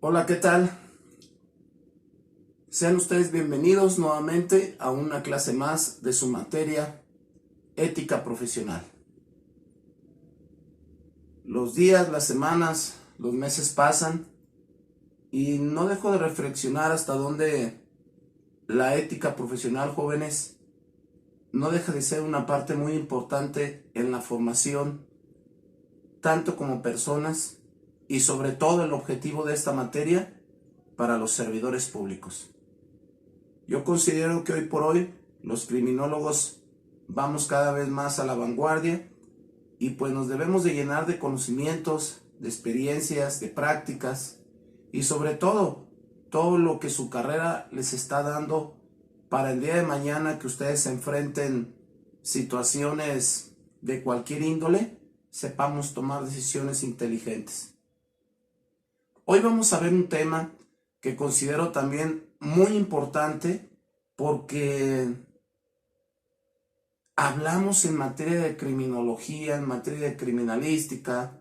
Hola, ¿qué tal? Sean ustedes bienvenidos nuevamente a una clase más de su materia, ética profesional. Los días, las semanas, los meses pasan y no dejo de reflexionar hasta dónde la ética profesional, jóvenes, no deja de ser una parte muy importante en la formación, tanto como personas y sobre todo el objetivo de esta materia para los servidores públicos. Yo considero que hoy por hoy los criminólogos vamos cada vez más a la vanguardia y pues nos debemos de llenar de conocimientos, de experiencias, de prácticas y sobre todo lo que su carrera les está dando para el día de mañana que ustedes se enfrenten situaciones de cualquier índole, sepamos tomar decisiones inteligentes. Hoy vamos a ver un tema que considero también muy importante porque hablamos en materia de criminología, en materia de criminalística,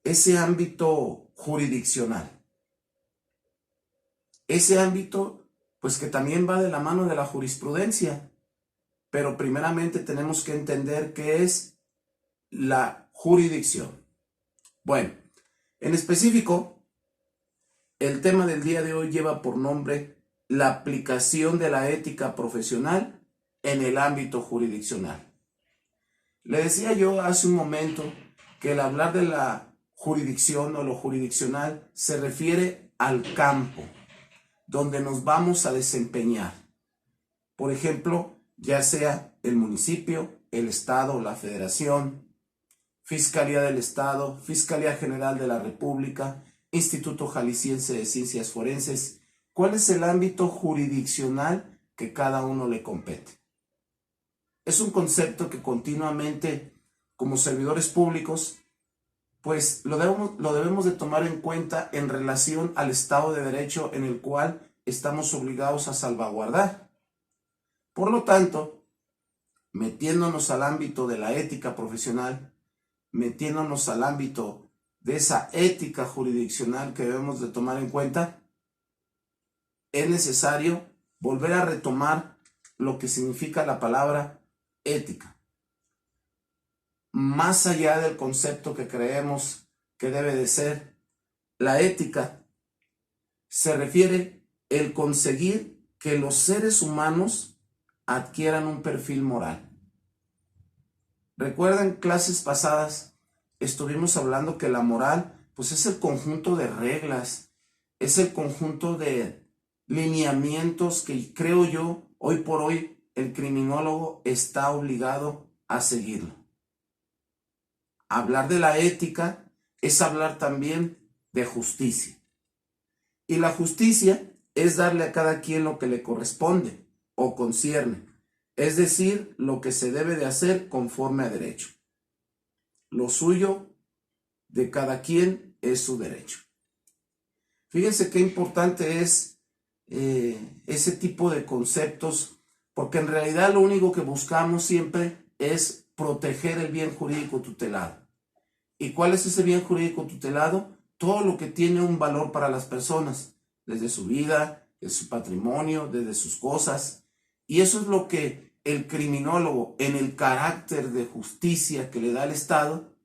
ese ámbito jurisdiccional. Ese ámbito, pues que también va de la mano de la jurisprudencia, pero primeramente tenemos que entender qué es la jurisdicción. Bueno, en específico, el tema del día de hoy lleva por nombre la aplicación de la ética profesional en el ámbito jurisdiccional. Le decía yo hace un momento que el hablar de la jurisdicción o lo jurisdiccional se refiere al campo donde nos vamos a desempeñar. Por ejemplo, ya sea el municipio, el estado, la federación, Fiscalía del Estado, Fiscalía General de la República, Instituto Jalisciense de Ciencias Forenses. ¿Cuál es el ámbito jurisdiccional que cada uno le compete? Es un concepto que continuamente, como servidores públicos, pues lo debemos de tomar en cuenta en relación al Estado de Derecho en el cual estamos obligados a salvaguardar. Por lo tanto, metiéndonos al ámbito de la ética profesional, metiéndonos al ámbito de esa ética jurisdiccional que debemos de tomar en cuenta, es necesario volver a retomar lo que significa la palabra ética. Más allá del concepto que creemos que debe de ser, la ética se refiere el conseguir que los seres humanos adquieran un perfil moral. Recuerden, clases pasadas estuvimos hablando que la moral pues es el conjunto de reglas, es el conjunto de lineamientos que creo yo hoy por hoy el criminólogo está obligado a seguirlo. Hablar de la ética es hablar también de justicia. Y la justicia es darle a cada quien lo que le corresponde o concierne, es decir, lo que se debe de hacer conforme a derecho. Lo suyo de cada quien es su derecho. Fíjense qué importante es ese tipo de conceptos, porque en realidad lo único que buscamos siempre es proteger el bien jurídico tutelado. ¿Y cuál es ese bien jurídico tutelado? Todo lo que tiene un valor para las personas, desde su vida, desde su patrimonio, desde sus cosas. Y eso es lo que el criminólogo, en el carácter de justicia que le da el Estado,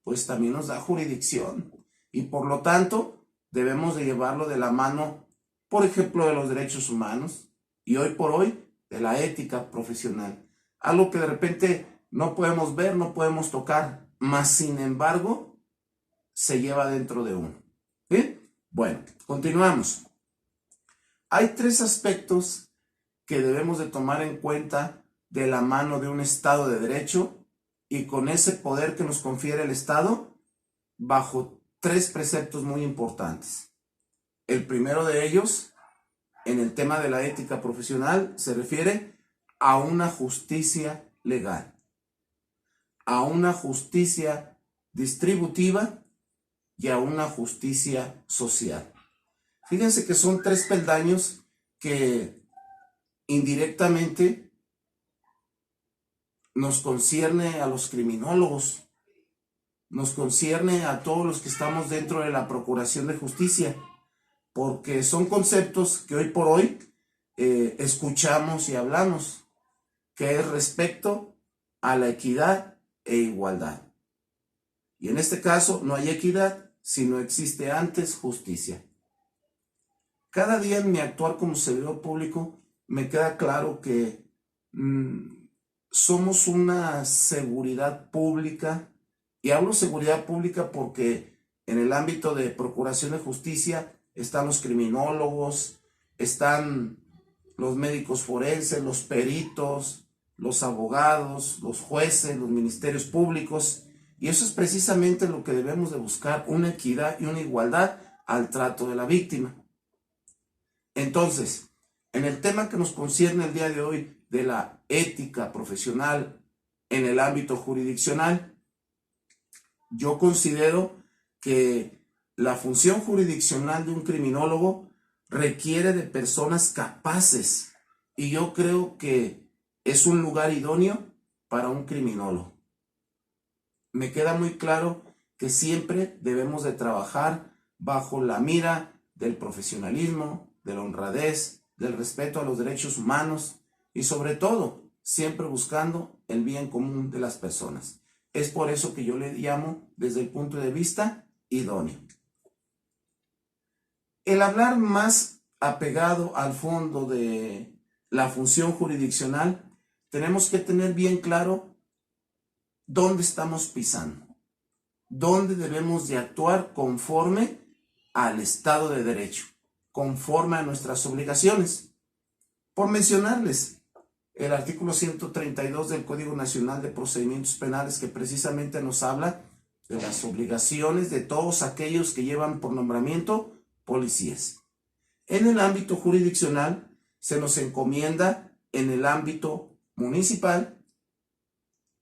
pues también nos da jurisdicción. Y por lo tanto, debemos de llevarlo de la mano, por ejemplo, de los derechos humanos y hoy por hoy de la ética profesional. Algo que de repente no podemos ver, no podemos tocar, mas sin embargo se lleva dentro de uno. ¿Sí? Bueno, continuamos. Hay tres aspectos que debemos de tomar en cuenta de la mano de un Estado de Derecho y con ese poder que nos confiere el Estado bajo tres preceptos muy importantes. El primero de ellos, en el tema de la ética profesional, se refiere a una justicia legal, a una justicia distributiva y a una justicia social. Fíjense que son tres peldaños que indirectamente nos concierne a los criminólogos. nos concierne a todos los que estamos dentro de la Procuración de Justicia, porque son conceptos que hoy por hoy escuchamos y hablamos, que es respecto a la equidad e igualdad. Y en este caso no hay equidad si no existe antes justicia. Cada día en mi actuar como servidor público me queda claro que somos una seguridad pública, y hablo seguridad pública porque en el ámbito de procuración de justicia están los criminólogos, están los médicos forenses, los peritos, los abogados, los jueces, los ministerios públicos, y eso es precisamente lo que debemos de buscar, una equidad y una igualdad al trato de la víctima. Entonces, en el tema que nos concierne el día de hoy de la ética profesional en el ámbito jurisdiccional, yo considero que la función jurisdiccional de un criminólogo requiere de personas capaces, y yo creo que es un lugar idóneo para un criminólogo. Me queda muy claro que siempre debemos de trabajar bajo la mira del profesionalismo, de la honradez, del respeto a los derechos humanos y sobre todo siempre buscando el bien común de las personas. Es por eso que yo le llamo desde el punto de vista idóneo. El hablar más apegado al fondo de la función jurisdiccional, tenemos que tener bien claro dónde estamos pisando, dónde debemos de actuar conforme al Estado de Derecho, conforme a nuestras obligaciones. Por mencionarles, el artículo 132 del Código Nacional de Procedimientos Penales, que precisamente nos habla de las obligaciones de todos aquellos que llevan por nombramiento policías. En el ámbito jurisdiccional se nos encomienda en el ámbito municipal,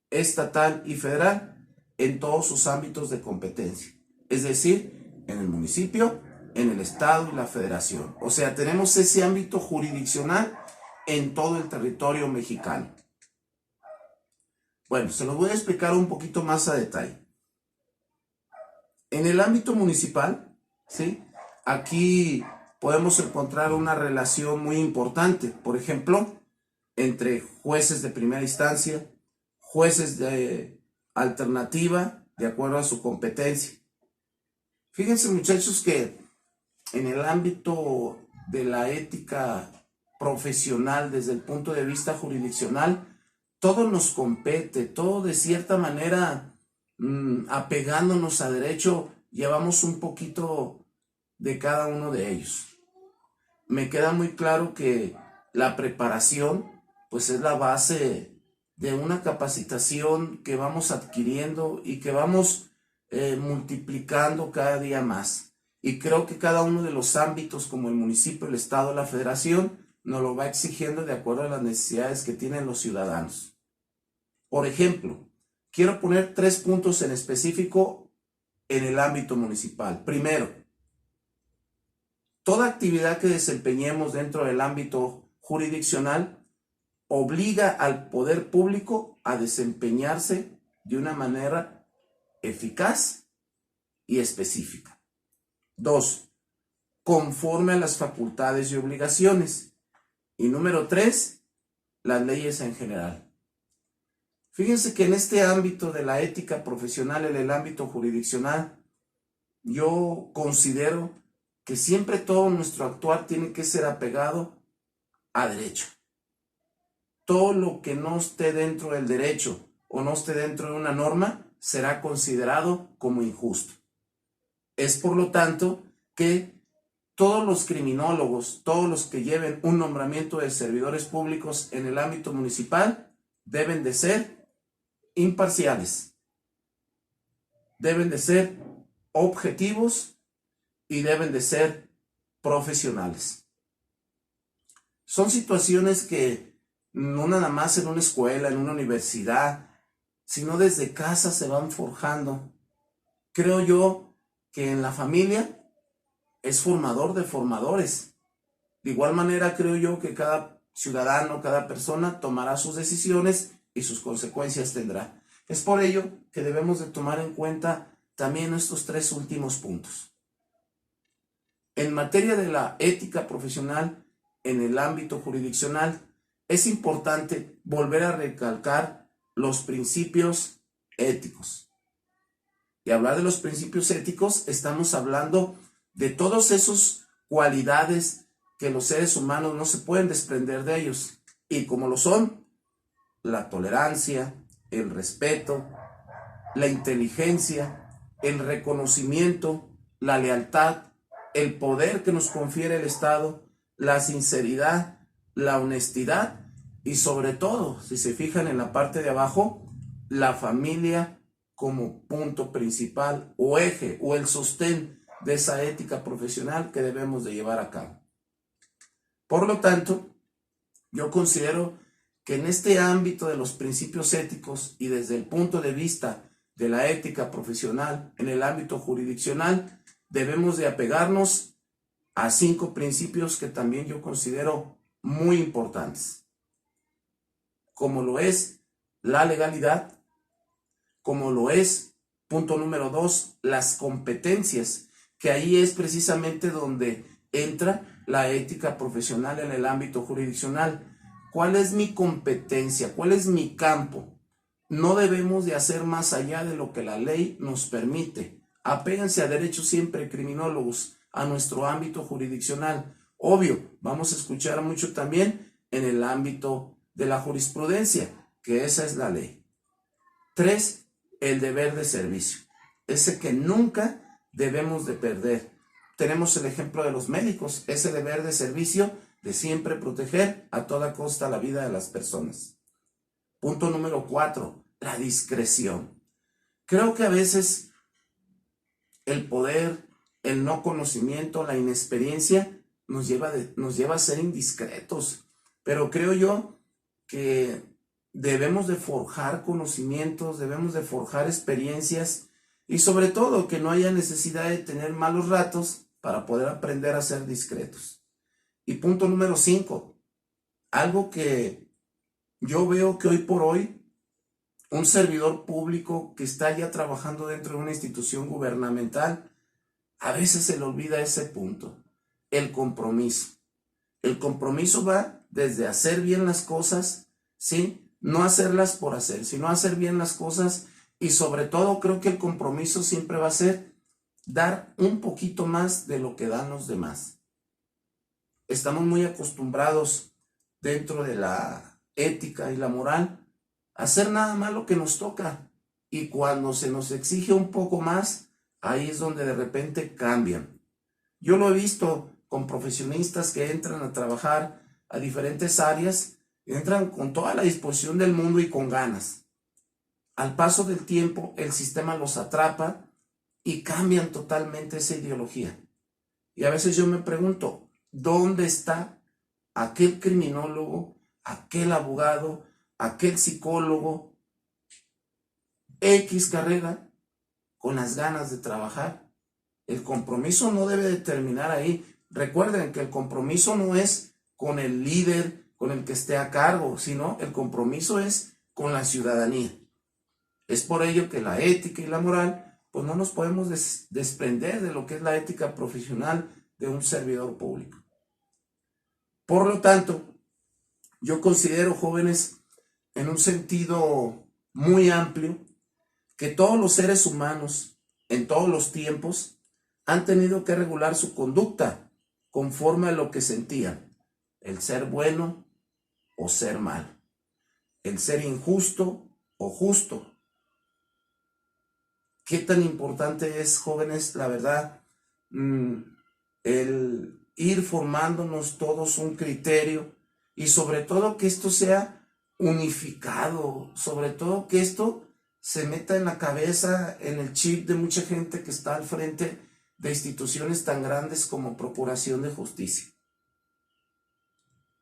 estatal y federal, en todos sus ámbitos de competencia, es decir, en el municipio, en el estado y la federación. O sea, tenemos ese ámbito jurisdiccional en todo el territorio mexicano. Bueno, se los voy a explicar un poquito más a detalle. En el ámbito municipal, ¿sí? Aquí podemos encontrar una relación muy importante, por ejemplo, entre jueces de primera instancia, jueces de alternativa, de acuerdo a su competencia. Fíjense, muchachos, que en el ámbito de la ética profesional, desde el punto de vista jurisdiccional, todo nos compete, todo de cierta manera, apegándonos a derecho, llevamos un poquito de cada uno de ellos. Me queda muy claro que la preparación, pues es la base de una capacitación que vamos adquiriendo y que vamos multiplicando cada día más. Y creo que cada uno de los ámbitos, como el municipio, el estado, la federación, nos lo va exigiendo de acuerdo a las necesidades que tienen los ciudadanos. Por ejemplo, quiero poner 3 puntos en específico en el ámbito municipal. Primero, toda actividad que desempeñemos dentro del ámbito jurisdiccional obliga al poder público a desempeñarse de una manera eficaz y específica. 2, conforme a las facultades y obligaciones. Y número 3, las leyes en general. Fíjense que en este ámbito de la ética profesional, en el ámbito jurisdiccional, yo considero que siempre todo nuestro actuar tiene que ser apegado a derecho. Todo lo que no esté dentro del derecho o no esté dentro de una norma será considerado como injusto. Es por lo tanto que todos los criminólogos, todos los que lleven un nombramiento de servidores públicos en el ámbito municipal, deben de ser imparciales, deben de ser objetivos y deben de ser profesionales. Son situaciones que no nada más en una escuela, en una universidad, sino desde casa se van forjando. Creo yo que en la familia es formador de formadores. De igual manera creo yo que cada ciudadano, cada persona tomará sus decisiones y sus consecuencias tendrá. Es por ello que debemos de tomar en cuenta también estos tres últimos puntos. En materia de la ética profesional en el ámbito jurisdiccional, es importante volver a recalcar los principios éticos. Y hablar de los principios éticos, estamos hablando de todas esas cualidades que los seres humanos no se pueden desprender de ellos. Y como lo son, la tolerancia, el respeto, la inteligencia, el reconocimiento, la lealtad, el poder que nos confiere el Estado, la sinceridad, la honestidad y sobre todo, si se fijan en la parte de abajo, la familia como punto principal o eje o el sostén de esa ética profesional que debemos de llevar a cabo. Por lo tanto, yo considero que en este ámbito de los principios éticos y desde el punto de vista de la ética profesional en el ámbito jurisdiccional, debemos de apegarnos a 5 principios que también yo considero muy importantes, como lo es la legalidad, como lo es, punto número 2, las competencias, que ahí es precisamente donde entra la ética profesional en el ámbito jurisdiccional. ¿Cuál es mi competencia? ¿Cuál es mi campo? No debemos de hacer más allá de lo que la ley nos permite. Apéguense a derecho siempre, criminólogos, a nuestro ámbito jurisdiccional. Obvio, vamos a escuchar mucho también en el ámbito de la jurisprudencia, que esa es la ley. 3, el deber de servicio, ese que nunca debemos de perder. Tenemos el ejemplo de los médicos, ese deber de servicio de siempre proteger a toda costa la vida de las personas. Punto número 4, la discreción. Creo que a veces el poder, el no conocimiento, la inexperiencia nos lleva a ser indiscretos, pero creo yo que debemos de forjar conocimientos, debemos de forjar experiencias y sobre todo que no haya necesidad de tener malos ratos para poder aprender a ser discretos. Y punto número 5, algo que yo veo que hoy por hoy un servidor público que está ya trabajando dentro de una institución gubernamental, a veces se le olvida ese punto, el compromiso. El compromiso va desde hacer bien las cosas, ¿sí? No hacerlas por hacer, sino hacer bien las cosas y sobre todo creo que el compromiso siempre va a ser dar un poquito más de lo que dan los demás. Estamos muy acostumbrados dentro de la ética y la moral a hacer nada más lo que nos toca y cuando se nos exige un poco más, ahí es donde de repente cambian. Yo lo he visto con profesionistas que entran a trabajar a diferentes áreas, entran con toda la disposición del mundo y con ganas. Al paso del tiempo, el sistema los atrapa y cambian totalmente esa ideología. Y a veces yo me pregunto, ¿dónde está aquel criminólogo, aquel abogado, aquel psicólogo, X carrera, con las ganas de trabajar? El compromiso no debe de terminar ahí. Recuerden que el compromiso no es con el líder, con el que esté a cargo, sino el compromiso es con la ciudadanía. Es por ello que la ética y la moral, pues no nos podemos desprender de lo que es la ética profesional de un servidor público. Por lo tanto, yo considero, jóvenes, en un sentido muy amplio, que todos los seres humanos, en todos los tiempos, han tenido que regular su conducta conforme a lo que sentían, el ser bueno o ser malo, el ser injusto o justo. ¿Qué tan importante es, jóvenes, la verdad, el ir formándonos todos un criterio y sobre todo que esto sea unificado, sobre todo que esto se meta en la cabeza, en el chip de mucha gente que está al frente de instituciones tan grandes como Procuración de Justicia?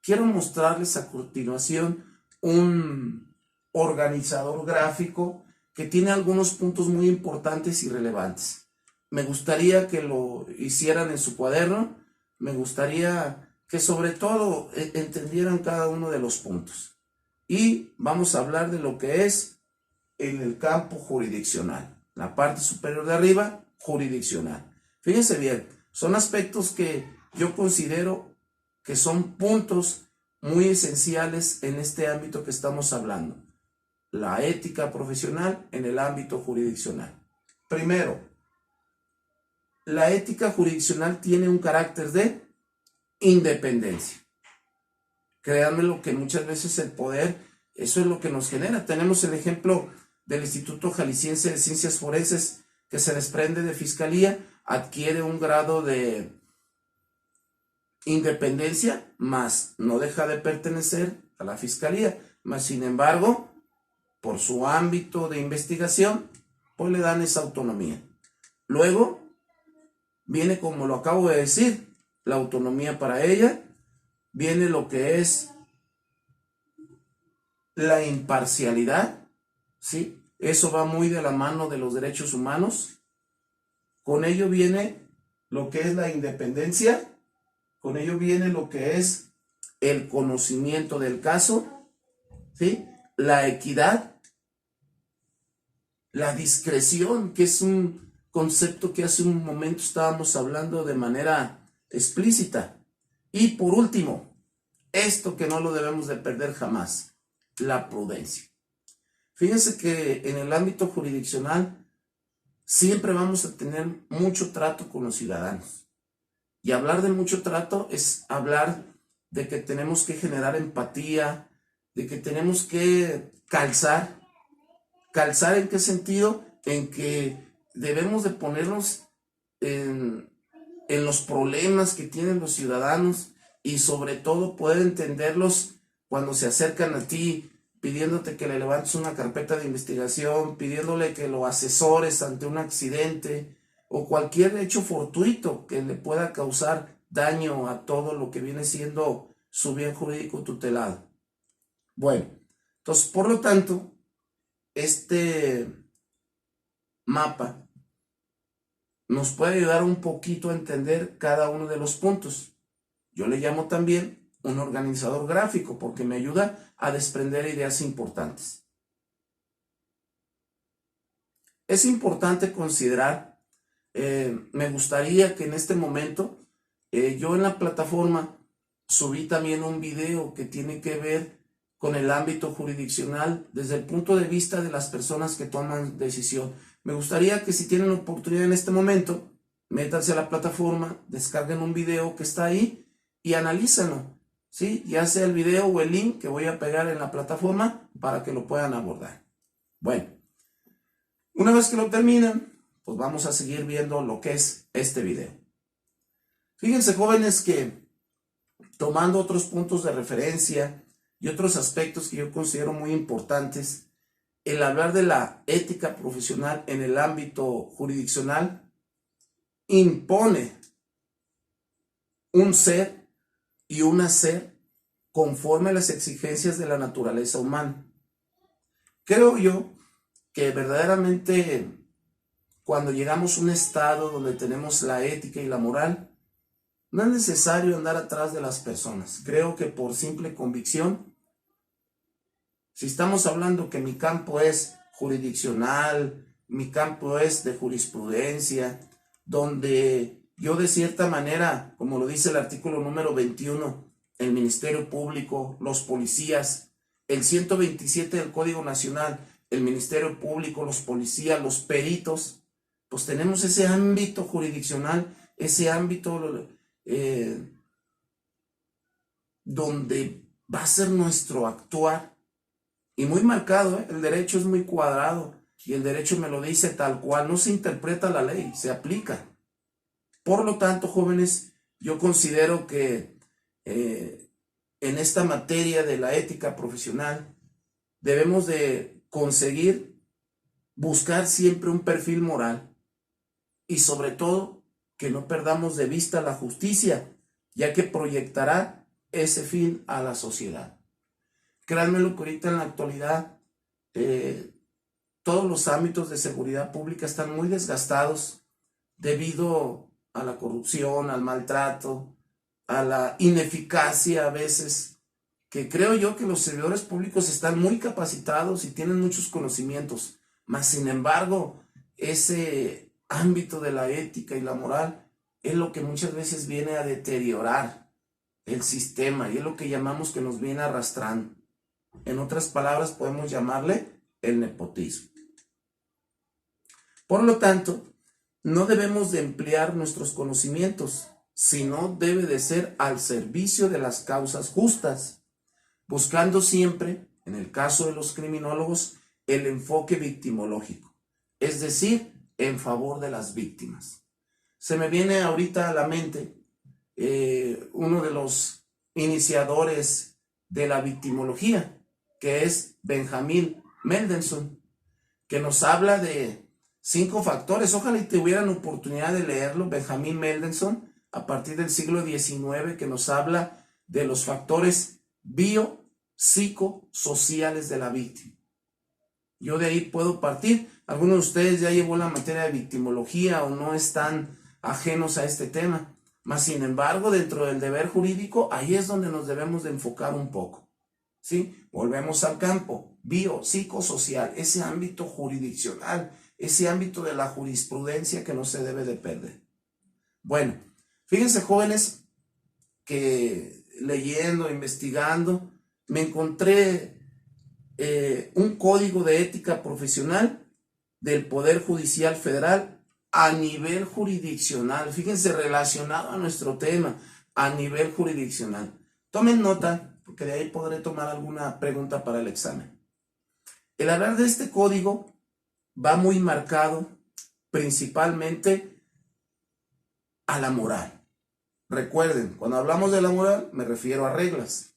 Quiero mostrarles a continuación un organizador gráfico que tiene algunos puntos muy importantes y relevantes. Me gustaría que lo hicieran en su cuaderno, me gustaría que sobre todo entendieran cada uno de los puntos. Y vamos a hablar de lo que es en el campo jurisdiccional. La parte superior de arriba, jurisdiccional. Fíjense bien, son aspectos que yo considero que son puntos muy esenciales en este ámbito que estamos hablando. La ética profesional en el ámbito jurisdiccional. Primero, la ética jurisdiccional tiene un carácter de independencia. Créanme lo que muchas veces el poder, eso es lo que nos genera. Tenemos el ejemplo del Instituto Jalisciense de Ciencias Forenses, que se desprende de Fiscalía, adquiere un grado de independencia, más no deja de pertenecer a la Fiscalía, más sin embargo, por su ámbito de investigación, pues le dan esa autonomía. Luego, viene, como lo acabo de decir, la autonomía para ella, viene lo que es la imparcialidad, ¿sí? Eso va muy de la mano de los derechos humanos. Con ello viene lo que es la independencia, con ello viene lo que es el conocimiento del caso, ¿sí? La equidad, la discreción, que es un concepto que hace un momento estábamos hablando de manera explícita. Y por último, esto que no lo debemos de perder jamás, la prudencia. Fíjense que en el ámbito jurisdiccional siempre vamos a tener mucho trato con los ciudadanos. Y hablar de mucho trato es hablar de que tenemos que generar empatía, de que tenemos que calzar. ¿Calzar en qué sentido? En que debemos de ponernos en los problemas que tienen los ciudadanos y sobre todo poder entenderlos cuando se acercan a ti pidiéndote que le levantes una carpeta de investigación, pidiéndole que lo asesores ante un accidente o cualquier hecho fortuito que le pueda causar daño a todo lo que viene siendo su bien jurídico tutelado. Bueno, entonces, por lo tanto, este mapa nos puede ayudar un poquito a entender cada uno de los puntos. Yo le llamo también un organizador gráfico porque me ayuda a desprender ideas importantes. Es importante considerar, me gustaría que en este momento, yo en la plataforma subí también un video que tiene que ver con el ámbito jurisdiccional desde el punto de vista de las personas que toman decisión. Me gustaría que si tienen oportunidad en este momento, métanse a la plataforma, descarguen un video que está ahí y analícenlo, ¿sí? Ya sea el video o el link que voy a pegar en la plataforma para que lo puedan abordar. Bueno, una vez que lo terminan, pues vamos a seguir viendo lo que es este video. Fíjense, jóvenes, que tomando otros puntos de referencia y otros aspectos que yo considero muy importantes, el hablar de la ética profesional en el ámbito jurisdiccional impone un ser y un hacer conforme a las exigencias de la naturaleza humana. Creo yo que verdaderamente cuando llegamos a un estado donde tenemos la ética y la moral, no es necesario andar atrás de las personas. Creo que por simple convicción, si estamos hablando que mi campo es jurisdiccional, mi campo es de jurisprudencia, donde yo de cierta manera, como lo dice el artículo número 21, el Ministerio Público, los policías, el 127 del Código Nacional, el Ministerio Público, los policías, los peritos, pues tenemos ese ámbito jurisdiccional, ese ámbito donde va a ser nuestro actuar. Y muy marcado, el derecho es muy cuadrado y el derecho me lo dice tal cual, no se interpreta la ley, se aplica. Por lo tanto, jóvenes, yo considero que en esta materia de la ética profesional debemos de conseguir buscar siempre un perfil moral y sobre todo que no perdamos de vista la justicia, ya que proyectará ese fin a la sociedad. Créanmelo que ahorita en la actualidad todos los ámbitos de seguridad pública están muy desgastados debido a la corrupción, al maltrato, a la ineficacia a veces que creo yo que los servidores públicos están muy capacitados y tienen muchos conocimientos, mas sin embargo, ese ámbito de la ética y la moral es lo que muchas veces viene a deteriorar el sistema y es lo que llamamos que nos viene arrastrando. En otras palabras, podemos llamarle el nepotismo. Por lo tanto, no debemos de emplear nuestros conocimientos, sino debe de ser al servicio de las causas justas, buscando siempre, en el caso de los criminólogos, el enfoque victimológico, es decir, en favor de las víctimas. Se me viene ahorita a la mente uno de los iniciadores de la victimología, que es Benjamin Mendelssohn, que nos habla de 5 factores. Ojalá y tuvieran oportunidad de leerlo, Benjamin Mendelssohn, a partir del siglo XIX, que nos habla de los factores biopsicosociales de la víctima. Yo de ahí puedo partir. Algunos de ustedes ya llevó la materia de victimología o no están ajenos a este tema. Mas, sin embargo, dentro del deber jurídico, ahí es donde nos debemos de enfocar un poco. ¿Sí? Volvemos al campo biopsicosocial, ese ámbito jurisdiccional, ese ámbito de la jurisprudencia que no se debe de perder. Bueno, fíjense, jóvenes, que leyendo, investigando, me encontré un código de ética profesional del Poder Judicial Federal a nivel jurisdiccional. Fíjense, relacionado a nuestro tema, a nivel jurisdiccional. Tomen nota, porque de ahí podré tomar alguna pregunta para el examen. El hablar de este código va muy marcado principalmente a la moral. Recuerden, cuando hablamos de la moral, me refiero a reglas.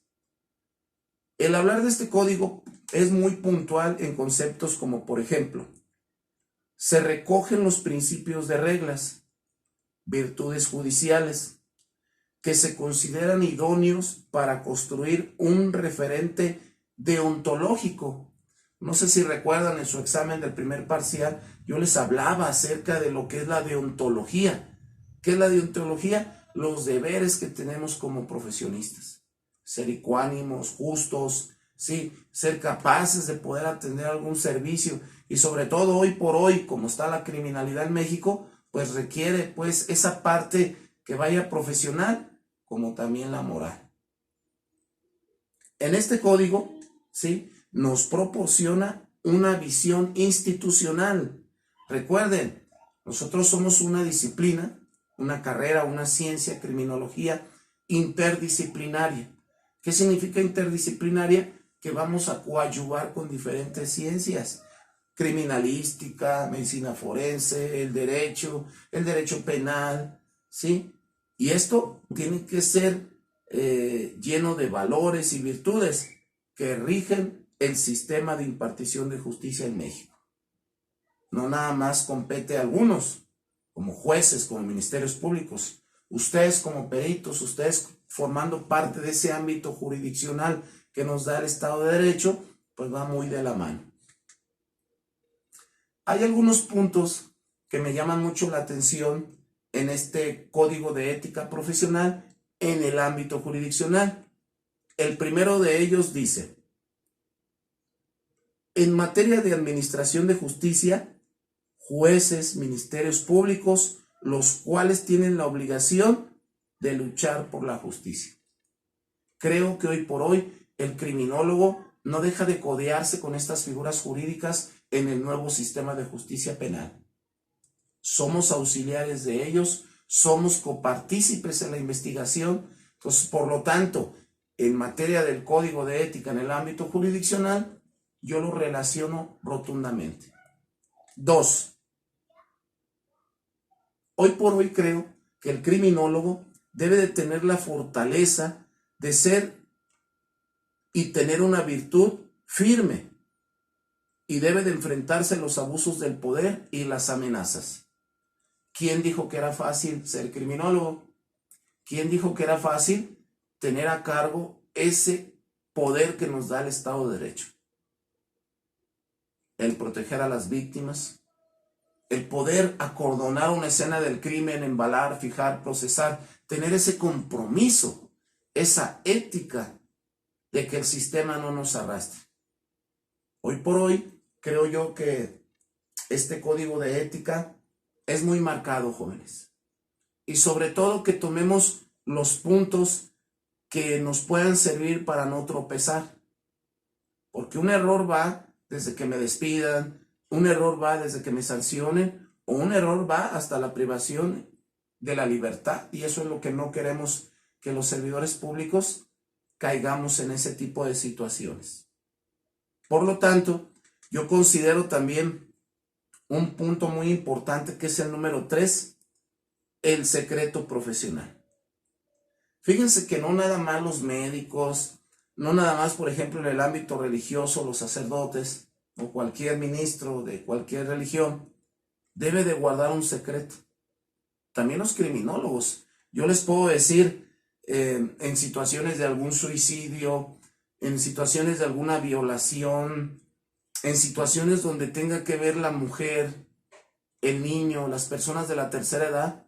El hablar de este código es muy puntual en conceptos como, por ejemplo, se recogen los principios de reglas, virtudes judiciales, que se consideran idóneos para construir un referente deontológico. No sé si recuerdan en su examen del primer parcial, yo les hablaba acerca de lo que es la deontología. ¿Qué es la deontología? Los deberes que tenemos como profesionistas. Ser ecuánimos, justos, ¿sí? Ser capaces de poder atender algún servicio. Y sobre todo hoy por hoy, como está la criminalidad en México, pues requiere pues esa parte que vaya profesional, como también la moral. En este código, ¿sí?, nos proporciona una visión institucional. Recuerden, nosotros somos una disciplina, una carrera, una ciencia, criminología interdisciplinaria. ¿Qué significa interdisciplinaria? Que vamos a coadyuvar con diferentes ciencias. Criminalística, medicina forense, el derecho penal, ¿sí? Y esto tiene que ser lleno de valores y virtudes que rigen el sistema de impartición de justicia en México. No nada más compete a algunos, como jueces, como ministerios públicos. Ustedes como peritos, ustedes formando parte de ese ámbito jurisdiccional que nos da el Estado de Derecho, pues va muy de la mano. Hay algunos puntos que me llaman mucho la atención en este código de ética profesional en el ámbito jurisdiccional. El primero de ellos dice: en materia de administración de justicia, jueces, ministerios públicos, los cuales tienen la obligación de luchar por la justicia. Creo que hoy por hoy el criminólogo no deja de codearse con estas figuras jurídicas en el nuevo sistema de justicia penal. Somos auxiliares de ellos, somos copartícipes en la investigación. Entonces, por lo tanto, en materia del código de ética en el ámbito jurisdiccional, yo lo relaciono rotundamente. 2. Hoy por hoy creo que el criminólogo debe de tener la fortaleza de ser y tener una virtud firme, y debe de enfrentarse a los abusos del poder y las amenazas. ¿Quién dijo que era fácil ser criminólogo? ¿Quién dijo que era fácil tener a cargo ese poder que nos da el Estado de Derecho? El proteger a las víctimas, el poder acordonar una escena del crimen, embalar, fijar, procesar, tener ese compromiso, esa ética de que el sistema no nos arrastre. Hoy por hoy, creo yo que este código de ética es muy marcado, jóvenes. Y sobre todo que tomemos los puntos que nos puedan servir para no tropezar. Porque un error va desde que me despidan, un error va desde que me sancionen, o un error va hasta la privación de la libertad. Y eso es lo que no queremos, que los servidores públicos caigamos en ese tipo de situaciones. Por lo tanto, yo considero también un punto muy importante, que es el número 3, el secreto profesional. Fíjense que no nada más los médicos, no nada más, por ejemplo, en el ámbito religioso, los sacerdotes o cualquier ministro de cualquier religión debe de guardar un secreto. También los criminólogos. Yo les puedo decir, en situaciones de algún suicidio, en situaciones de alguna violación, en situaciones donde tenga que ver la mujer, el niño, las personas de la tercera edad,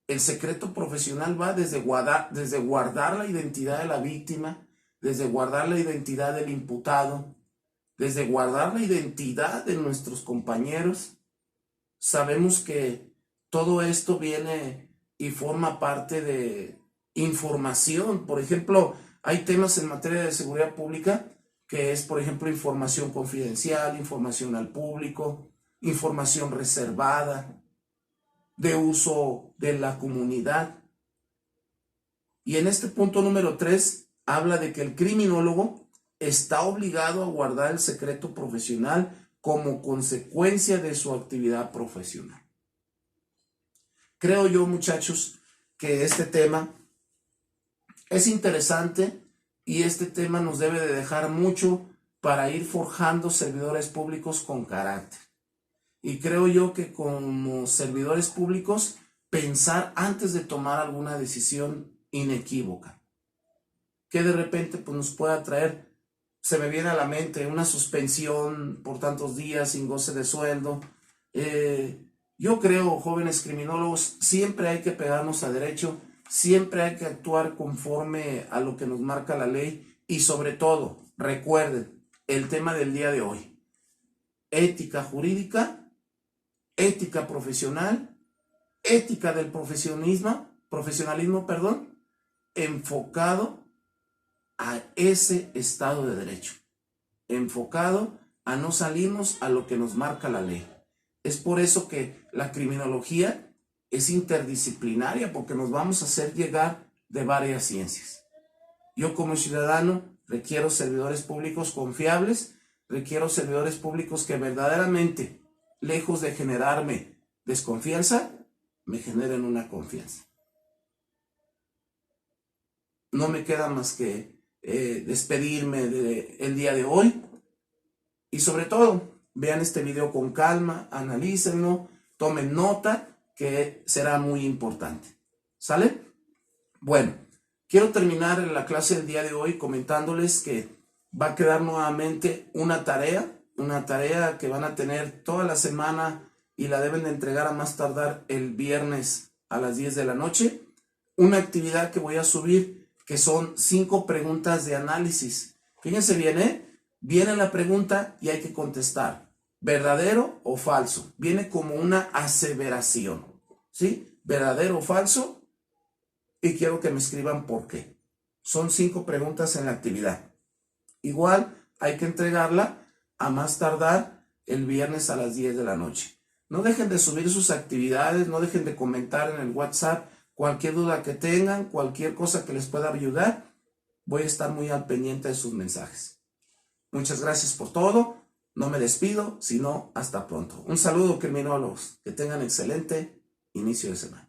el secreto profesional va desde guardar la identidad de la víctima, desde guardar la identidad del imputado, desde guardar la identidad de nuestros compañeros. Sabemos que todo esto viene y forma parte de información. Por ejemplo, hay temas en materia de seguridad pública que es, por ejemplo, información confidencial, información al público, información reservada, de uso de la comunidad. Y en este punto número 3 habla de que el criminólogo está obligado a guardar el secreto profesional como consecuencia de su actividad profesional. Creo yo, muchachos, que este tema es interesante y este tema nos debe de dejar mucho para ir forjando servidores públicos con carácter. Y creo yo que como servidores públicos, pensar antes de tomar alguna decisión inequívoca, que de repente pues, nos pueda traer, se me viene a la mente, una suspensión por tantos días sin goce de sueldo. Yo creo, jóvenes criminólogos, siempre hay que pegarnos a derecho, siempre hay que actuar conforme a lo que nos marca la ley y sobre todo, recuerden el tema del día de hoy, ética jurídica, ética profesional, ética del profesionalismo, enfocado a ese Estado de Derecho, enfocado a no salirnos a lo que nos marca la ley. Es por eso que la criminología es interdisciplinaria, porque nos vamos a hacer llegar de varias ciencias. Yo como ciudadano requiero servidores públicos confiables, requiero servidores públicos que verdaderamente, lejos de generarme desconfianza, me generen una confianza. No me queda más que despedirme del día de hoy y sobre todo, vean este video con calma, analícenlo, tomen nota, que será muy importante. ¿Sale? Bueno, quiero terminar la clase del día de hoy comentándoles que va a quedar nuevamente una tarea que van a tener toda la semana y la deben de entregar a más tardar el viernes a las 10 de la noche. Una actividad que voy a subir que son 5 preguntas de análisis. Fíjense bien, viene la pregunta y hay que contestar, ¿verdadero o falso? Viene como una aseveración, ¿sí? ¿Verdadero o falso? Y quiero que me escriban por qué. Son 5 preguntas en la actividad. Igual hay que entregarla a más tardar el viernes a las 10 de la noche. No dejen de subir sus actividades, no dejen de comentar en el WhatsApp cualquier duda que tengan, cualquier cosa que les pueda ayudar. Voy a estar muy al pendiente de sus mensajes. Muchas gracias por todo. No me despido, sino hasta pronto. Un saludo, criminólogos. Que tengan excelente inicio de semana.